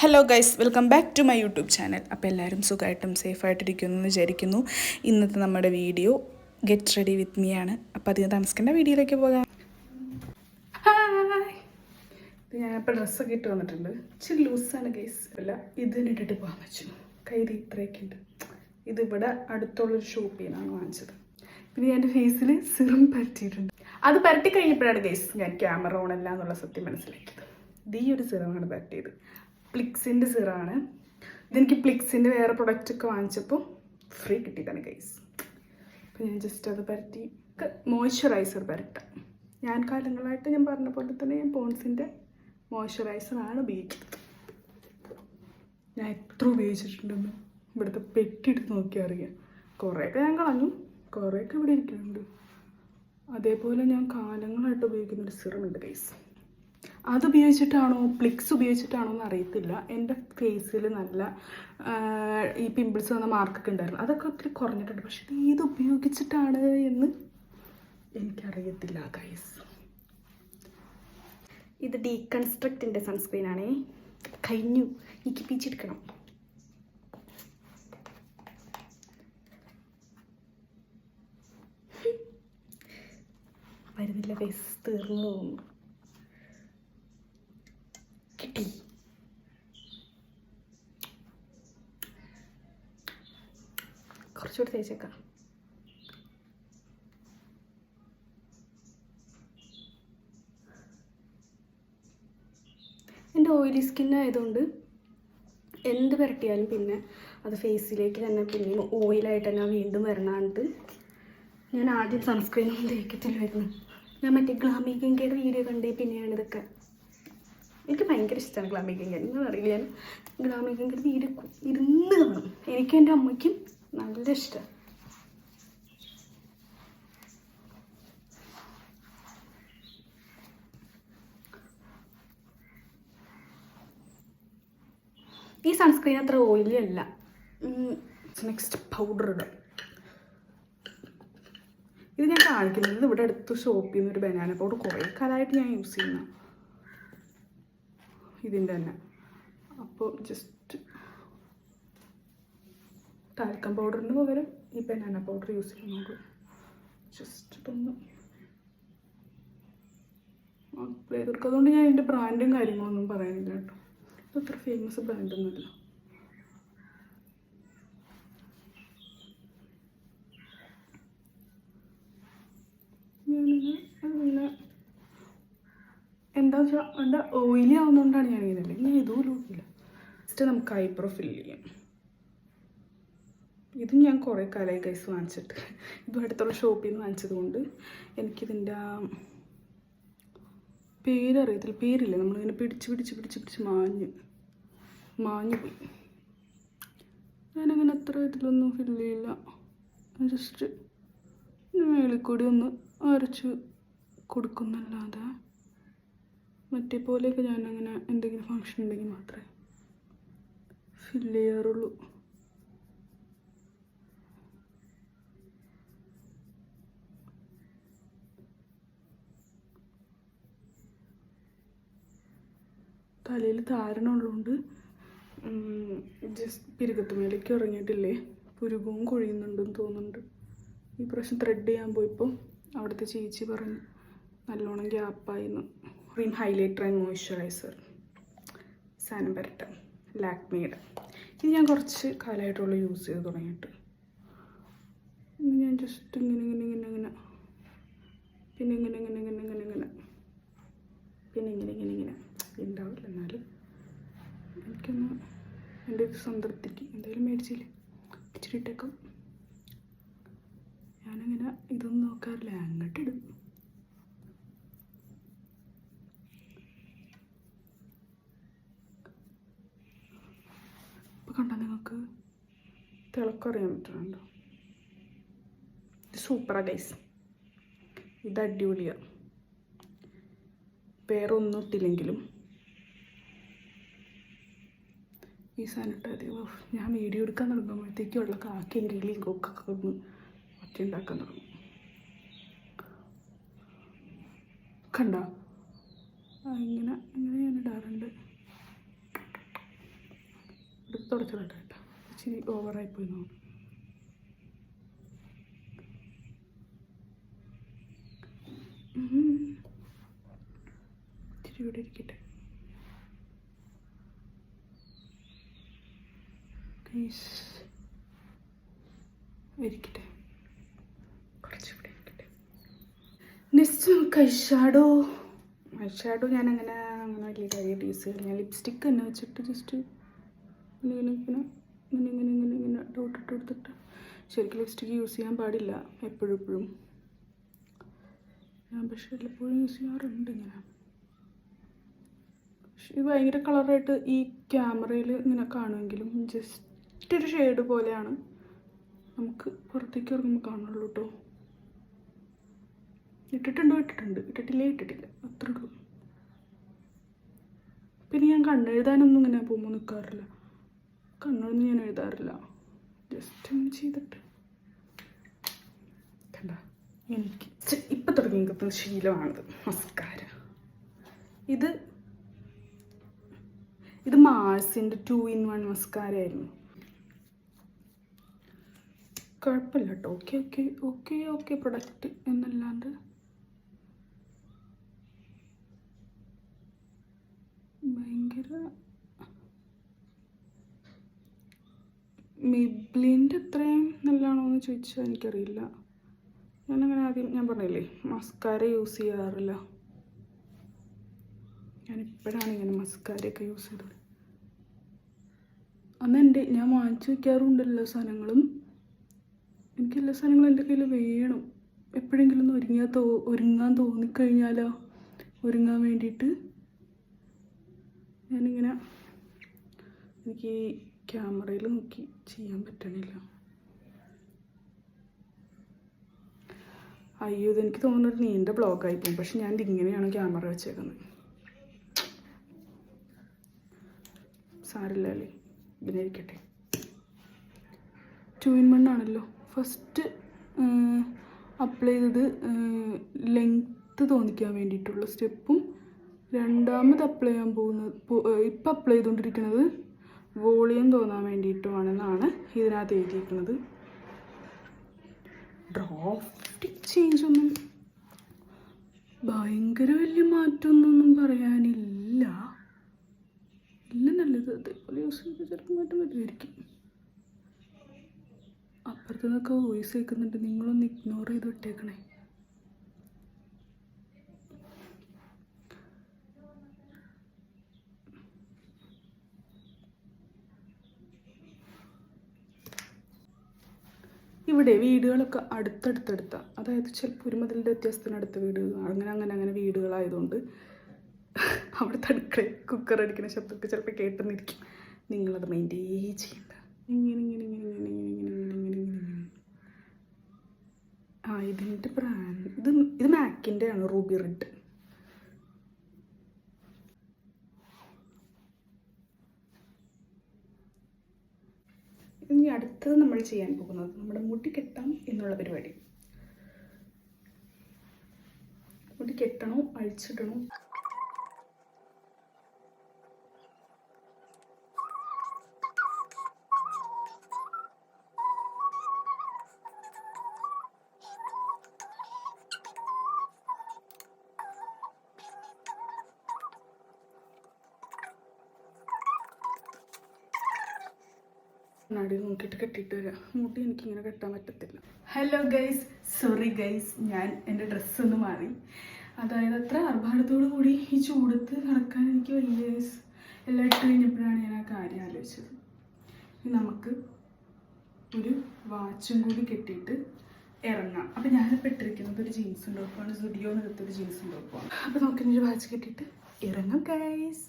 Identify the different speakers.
Speaker 1: Hello guys, welcome back to my YouTube channel. അപ്പോൾ എല്ലാവരും സുഖമായിട്ടും സേഫായിട്ടിരിക്കുന്നു എന്ന് വിചാരിക്കുന്നു. ഇന്നത്തെ നമ്മുടെ video get ready with me ആണ്. അപ്പോൾ അധികം താമസിക്കേണ്ട വീഡിയോയിലേക്ക് പോകാം. ഹായ്, ഞാനിപ്പോൾ ഡ്രസ്സൊക്കെ ഇട്ട് വന്നിട്ടുണ്ട്. ഇച്ചിരി ലൂസാണ് ഗൈസ്. അല്ല, ഇതിന് ഇട്ടിട്ട് പോകാൻ പറ്റും. കൈതി ഇത്രയൊക്കെ ഉണ്ട്. ഇതിവിടെ അടുത്തുള്ളൊരു ഷോപ്പിൽ നിന്നാണ് വാങ്ങിച്ചത്. പിന്നെ എൻ്റെ ഫേസിൽ സിറം പരട്ടിയിട്ടുണ്ട്. അത് പരട്ടി കഴിഞ്ഞപ്പോഴാണ് ഗൈസ് ഞാൻ ക്യാമറ ഓണല്ല എന്നുള്ള സത്യം മനസ്സിലാക്കിയത്. ഇത് ഈ ഒരു സിറമാണ് പരട്ടിയത്. പ്ലിക്സിൻ്റെ സിറാണ്. ഇതെനിക്ക് പ്ലിക്സിൻ്റെ വേറെ പ്രൊഡക്റ്റൊക്കെ വാങ്ങിച്ചപ്പോൾ ഫ്രീ കിട്ടിയതാണ് ഗൈസ്. അപ്പോൾ ഞാൻ ജസ്റ്റ് അത് പരട്ടി മോയ്സ്ചറൈസർ പരട്ടാം. ഞാൻ കാലങ്ങളായിട്ട് ഞാൻ പറഞ്ഞ പോലെ തന്നെ ഞാൻ പോൺസിൻ്റെ മോയ്സ്ചറൈസറാണ് ഉപയോഗിക്കുന്നത്. ഞാൻ എത്ര ഉപയോഗിച്ചിട്ടുണ്ടെന്ന് ഇവിടുത്തെ പെട്ടിയെടുത്ത് നോക്കിയാൽ അറിയാം. കുറേയൊക്കെ ഞാൻ കളഞ്ഞു, കുറേയൊക്കെ ഇവിടെ ഇരിക്കുന്നുണ്ട്. അതേപോലെ ഞാൻ കാലങ്ങളായിട്ട് ഉപയോഗിക്കുന്നൊരു സിറമുണ്ട് ഗൈസ്. അതുപയോഗിച്ചിട്ടാണോ പ്ലിക്സ് ഉപയോഗിച്ചിട്ടാണോ എന്ന് അറിയത്തില്ല. എൻ്റെ ഫേസിൽ നല്ല ഈ പിമ്പിൾസ് വന്ന മാർക്കൊക്കെ ഉണ്ടായിരുന്നു. അതൊക്കെ ഒത്തിരി കുറഞ്ഞിട്ടുണ്ട്. പക്ഷെ ഇത് ഉപയോഗിച്ചിട്ടാണ് എന്ന് എനിക്കറിയത്തില്ല ഗൈസ്. ഇത് ഡീകൺസ്ട്രക്റ്റിൻ്റെ സൺസ്ക്രീനാണേ. കഴിഞ്ഞു, എനിക്ക് പിച്ചെടുക്കണം. വരുന്നില്ല ഗൈസ്, തീർന്നു. കിട്ടി. കുറച്ചുകൂടി തേച്ചേക്കാം. എൻ്റെ ഓയിലി സ്കിന്നായതുകൊണ്ട് എന്ത് പുരട്ടിയാലും പിന്നെ അത് ഫേസിലേക്ക് തന്നെ പിന്നെയും ഓയിലായിട്ട് തന്നെ വീണ്ടും വരണാണ്ട് ഞാൻ ആദ്യം സൺസ്ക്രീനൊന്നും തേക്കത്തില്ലായിരുന്നു. ഞാൻ മറ്റേ ഗ്ലാമി ഗംഗയുടെ വീഡിയോ കണ്ടേ പിന്നെയാണ് ഇതൊക്കെ. എനിക്ക് ഭയങ്കര ഇഷ്ടമാണ് ഗ്ലാമി ഗംഗ. നിങ്ങൾ അറിയില്ല, ഞാൻ ഗ്ലാമി ഗംഗയുടെ വീഡിയോ ഇരുന്ന് കാണും. എനിക്കും എൻ്റെ അമ്മയ്ക്കും നല്ല ഇഷ്ടമാണ്. ഈ സൺസ്ക്രീൻ അത്ര ഓയിലി അല്ല. നെക്സ്റ്റ് പൗഡർ ഇടാം. ഇത് ഞാൻ കാണിക്കുന്നത് ഇവിടെ അടുത്ത് ഷോപ്പിൽ നിന്ന് ഒരു ബനാന പൗഡർ കുറേ കാലമായിട്ട് ഞാൻ യൂസ് ചെയ്യുന്ന ഇതിൻ്റെ തന്നെ. അപ്പോൾ ജസ്റ്റ് ടാൽക്കം പൗഡറിന് പകരം ഈ ബനാന പൗഡർ യൂസ് ചെയ്യാൻ നോക്കും. ജസ്റ്റ് ഇതൊന്ന് അപ്ലൈ ചെയ്ത് കൊടുക്കുക. അതുകൊണ്ട് ഞാൻ എൻ്റെ ബ്രാൻഡും കാര്യങ്ങളൊന്നും പറയുന്നില്ല കേട്ടോ. ഇത് അത്ര ഫേമസ് ബ്രാൻഡൊന്നുമില്ല. ഞാനിങ്ങനെ എന്താ വെച്ചാൽ എൻ്റെ ഓയിലി ആവുന്നതുകൊണ്ടാണ് ഞാനിങ്ങനെ. അല്ലെങ്കിൽ ഞാൻ ഇതുപോലും നോക്കില്ല. ജസ്റ്റ് നമുക്ക് ഐബ്രോ ഫില്ല് ചെയ്യാം. ഇതും ഞാൻ കുറേ കാലമായി ഗൈസ് വാങ്ങിച്ചിട്ട്. ഇതും അടുത്തുള്ള ഷോപ്പിൽ നിന്ന് വാങ്ങിച്ചത് കൊണ്ട് എനിക്കിതിൻ്റെ പേരറിയത്തില്ല. പേരില്ല, നമ്മളിങ്ങനെ പിടിച്ച് മാഞ്ഞു പോയി. ഞാനങ്ങനെ അത്ര ഇതിലൊന്നും ഫില്ല് ചെയ്യില്ല. ജസ്റ്റ് മേളിൽ കൂടി ഒന്ന് അരച്ച് കൊടുക്കുന്നല്ലാതെ മറ്റേ പോലെയൊക്കെ ഞാനങ്ങനെ എന്തെങ്കിലും ഫങ്ഷൻ ഉണ്ടെങ്കിൽ മാത്രമേ ഫില്ല് ചെയ്യാറുള്ളൂ. തലയിൽ താരനുള്ളതുകൊണ്ട് ജസ്റ്റ് പിരുകത്തുമേലേക്ക് ഇറങ്ങിയിട്ടില്ലേ, പുരുകവും കൊഴിയുന്നുണ്ടെന്ന് തോന്നുന്നുണ്ട്. ഈ പ്രാവശ്യം ത്രെഡ് ചെയ്യാൻ പോയപ്പോൾ അവിടുത്തെ ചേച്ചി പറഞ്ഞു നല്ലോണം ഗ്യാപ്പായിരുന്നു. റിൻ ഹൈലൈറ്റർ ആൻഡ് മോയ്സ്ചറൈസർ സാധനം പരട്ടാം, ലാക്മിയുടെ. ഇത് ഞാൻ കുറച്ച് കാലമായിട്ടുള്ള യൂസ് ചെയ്ത് തുടങ്ങിയിട്ട്. ഞാൻ ജസ്റ്റ് ഇങ്ങനെ പിന്നെ ഇങ്ങനെ ഉണ്ടാവില്ല. എന്നാലും എനിക്കൊന്ന് എൻ്റെ ഒരു സംതൃപ്തിക്ക് എന്തായാലും മേടിച്ചില്ലേ ഇച്ചിരി ഇട്ടേക്കാം. ഞാനങ്ങനെ ഇതൊന്നും നോക്കാറില്ല, അങ്ങോട്ടിടും. ഇപ്പോൾ കണ്ടാൽ നിങ്ങൾക്ക് തിളക്കറിയാൻ പറ്റുന്നുണ്ടോ? ഇത് സൂപ്പറാണ് ഗൈസ്. ഇത് അടിപൊളിയാണ്. വേറെ ഒന്നും ഇട്ടില്ലെങ്കിലും ഈ സാധനം ഞാൻ വീഡിയോ എടുക്കാൻ തുടങ്ങുമ്പോഴത്തേക്കും ഉള്ള കാക്കയും കിളിയും കൊക്കൊക്കെ ഒന്ന് ഒറ്റ ഉണ്ടാക്കാൻ തുടങ്ങും. കണ്ടോ? ഇങ്ങനെ ഞാൻ ഇടാറുണ്ട്. തുടച്ചിടട്ടെ കേട്ടോ, ഇച്ചിരി ഓവറായി പോയി നോക്കും. ഇച്ചിരി ഇവിടെ ഇരിക്കട്ടെ. ഇരിക്കട്ടെ, കുറച്ചിവിടെ ഇരിക്കട്ടെ. നെക്സ്റ്റ് നമുക്ക് ഐഷാഡോ ഞാൻ അങ്ങനെ വലിയ കാര്യമായിട്ട് യൂസ് ചെയ്യില്ല. ഞാൻ ലിപ്സ്റ്റിക്ക് തന്നെ വെച്ചിട്ട് ജസ്റ്റ് ഇങ്ങനെ ഡോട്ടിട്ട് കൊടുത്തിട്ട്. ശരിക്കും ലിപ്സ്റ്റിക്ക് യൂസ് ചെയ്യാൻ പാടില്ല എപ്പോഴും. ഞാൻ പക്ഷേ എപ്പോഴും യൂസ് ചെയ്യാറുണ്ട് ഇങ്ങനെ. പക്ഷേ ഇത് ഭയങ്കര കളറായിട്ട് ഈ ക്യാമറയിൽ ഇങ്ങനെ കാണുമെങ്കിലും ജസ്റ്റ് ഒരു ഷെയ്ഡ് പോലെയാണ് നമുക്ക് പുറത്തേക്ക് ഇറങ്ങുമ്പോൾ കാണുള്ളൂ കേട്ടോ. ഇട്ടിട്ടില്ല അത്രേ ഉള്ളൂ. പിന്നെ ഞാൻ കണ്ണെഴുതാനൊന്നും ഇങ്ങനെ പോകുമ്പോൾ നിൽക്കാറില്ല, കണ്ണൊന്നും ഞാൻ എഴുതാറില്ല, ജസ്റ്റ് ഒന്ന് ചെയ്തിട്ട് കണ്ട. എനിക്ക് ഇപ്പം തുടങ്ങിയ ശീലമാണിത് മസ്കാര. ഇത് മാഴ്സിൻ്റെ 2-in-1 മസ്കാര ആയിരുന്നു. കുഴപ്പമില്ല കേട്ടോ, ഓക്കെ പ്രൊഡക്റ്റ് എന്നല്ലാണ്ട് ഭയങ്കര മെബ്ലിൻ്റെ അത്രയും നല്ലതാണോ എന്ന് ചോദിച്ചാൽ എനിക്കറിയില്ല. ഞാനങ്ങനെ ആദ്യം ഞാൻ പറഞ്ഞില്ലേ മസ്കാര യൂസ് ചെയ്യാറില്ല. ഞാനിപ്പോഴാണ് ഇങ്ങനെ മസ്കാരയൊക്കെ യൂസ് ചെയ്തത്. അന്ന് ഞാൻ വാങ്ങിച്ചു വയ്ക്കാറുണ്ട് എല്ലാ സാധനങ്ങളും. എനിക്ക് എല്ലാ സാധനങ്ങളും എൻ്റെ കയ്യിൽ വേണം. എപ്പോഴെങ്കിലും ഒന്ന് ഒരുങ്ങാൻ തോന്നിക്കഴിഞ്ഞാലോ, ഒരുങ്ങാൻ വേണ്ടിയിട്ട് ഞാനിങ്ങനെ, എനിക്ക് ഈ ക്യാമറയിൽ നോക്കി ചെയ്യാൻ പറ്റണില്ല. അയ്യോ, ഇതെനിക്ക് തോന്നുന്നൊരു നീണ്ട ബ്ലോഗായി പോകും. പക്ഷെ ഞാൻ ഇങ്ങനെയാണ് ക്യാമറ വെച്ചേക്കുന്നത്. സാരില്ലല്ലേ, ഇതിനെ ഇരിക്കട്ടെ. 2-in-1 ആണല്ലോ. ഫസ്റ്റ് അപ്ലൈ ചെയ്തത് ലെങ്ത്ത് തോന്നിക്കാൻ വേണ്ടിയിട്ടുള്ള സ്റ്റെപ്പും, രണ്ടാമത് അപ്ലൈ ചെയ്യാൻ ഇപ്പം അപ്ലൈ ചെയ്തുകൊണ്ടിരിക്കുന്നത് വോളിയം തോന്നാൻ വേണ്ടിയിട്ടുമാണെന്നാണ് ഇതിനകത്ത് എഴുതിയിരിക്കുന്നത്. ഡ്രാഫ്റ്റിക് ചേഞ്ചൊന്നും ഭയങ്കര വലിയ മാറ്റമൊന്നും പറയാനില്ല. നല്ലത് അതേപോലെ യൂസ് ചെയ്ത് ചിലപ്പോൾ മാറ്റം വരുമായിരിക്കും. അപ്പുറത്തു നിന്നൊക്കെ വോയിസ് കേൾക്കുന്നുണ്ട്, നിങ്ങളൊന്ന് ഇഗ്നോർ ചെയ്ത് വിട്ടേക്കണേ. ഇവിടെ വീടുകളൊക്കെ അടുത്തടുത്തടുത്ത, അതായത് ചിലപ്പോൾ ഒരു മതിലിൻ്റെ വ്യത്യാസത്തിനടുത്ത വീട്, അങ്ങനെ വീടുകളായതുകൊണ്ട് അവിടുത്തെ അടുക്കള കുക്കർ അടിക്കുന്ന ശബ്ദമൊക്കെ ചിലപ്പോൾ കേട്ടെന്നിരിക്കും. നിങ്ങളത് മൈൻഡേ ചെയ്യണ്ട. ഇങ്ങനെ ഇതിൻ്റെ ബ്രാൻഡ് ഇത് മാക്കിൻ്റെ ആണ്, റൂബി റെഡ്. ഇനി അടുത്തത് നമ്മൾ ചെയ്യാൻ പോകുന്നത് നമ്മുടെ മുടി കെട്ടാം എന്നുള്ള പരിപാടി. മുടി കെട്ടണോ അഴിച്ചിടണോ? കണ്ണാടി നോക്കിയിട്ട് കെട്ടിയിട്ട് വരാം. മുടി എനിക്കിങ്ങനെ കെട്ടാൻ പറ്റത്തില്ല. ഹലോ ഗൈസ്, സോറി ഗൈസ്, ഞാൻ എൻ്റെ ഡ്രസ്സൊന്ന് മാറി. അതായത് അത്ര ആർഭാടത്തോടു കൂടി ഈ ചൂടത്ത് നടക്കാൻ എനിക്ക് വലിയ ഗൈസ്. എല്ലാം ഇട്ട് കഴിഞ്ഞപ്പോഴാണ് ഞാൻ ആ കാര്യം ആലോചിച്ചത്. ഇനി നമുക്ക് ഒരു വാച്ചും കൂടി കെട്ടിയിട്ട് ഇറങ്ങാം. അപ്പം ഞാനിപ്പോൾ ഇട്ടിരിക്കുന്നത് ഒരു ജീൻസും ടോപ്പാണ്, സ്റ്റുഡിയോന്ന് എടുത്തൊരു ജീൻസും ടോപ്പാണ്. അപ്പോൾ നമുക്കിനൊരു വാച്ച് കെട്ടിയിട്ട് ഇറങ്ങാം ഗൈസ്.